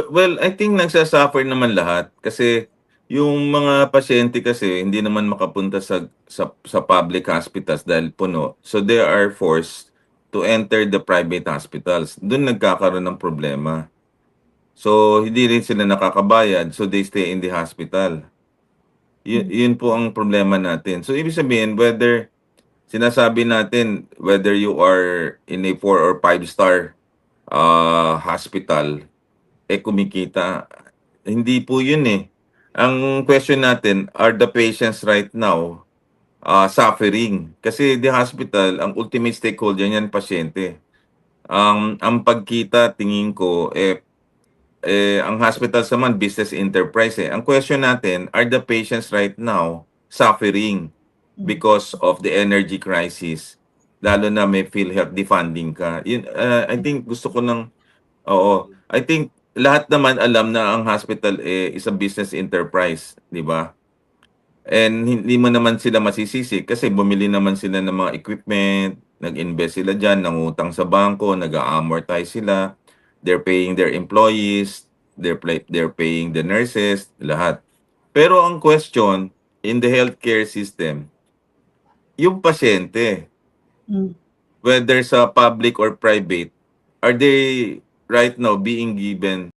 Well, I think nagsa-suffer naman lahat kasi yung mga pasyente kasi hindi naman makapunta sa public hospitals dahil puno. So they are forced to enter the private hospitals. Do'n nagkakaroon ng problema. So hindi rin sila nakakabayad, so they stay in the hospital. Yun po ang problema natin. So ibig sabihin whether sinasabi natin whether you are in a 4 or 5-star hospital, kumikita. Hindi po yun, eh. Ang question natin, are the patients right now, suffering? Kasi the hospital, ang ultimate stakeholder niyan pasyente. Ang pagkita tingin ko, ang hospitals naman business enterprise, eh. Ang question natin, are the patients right now suffering because of the energy crisis? Lalo na may PhilHealth defunding ka. Yun, I think gusto ko ng oo. I think lahat naman alam na ang hospital, is a business enterprise, 'di ba? And hindi mo naman sila masisisi kasi bumili naman sila ng mga equipment, nag-invest sila diyan, nangutang sa bangko, nag-a-amortize sila, they're paying their employees, they're paying the nurses, lahat. Pero ang question, in the healthcare system, yung pasyente, whether sa public or private, are they right now being given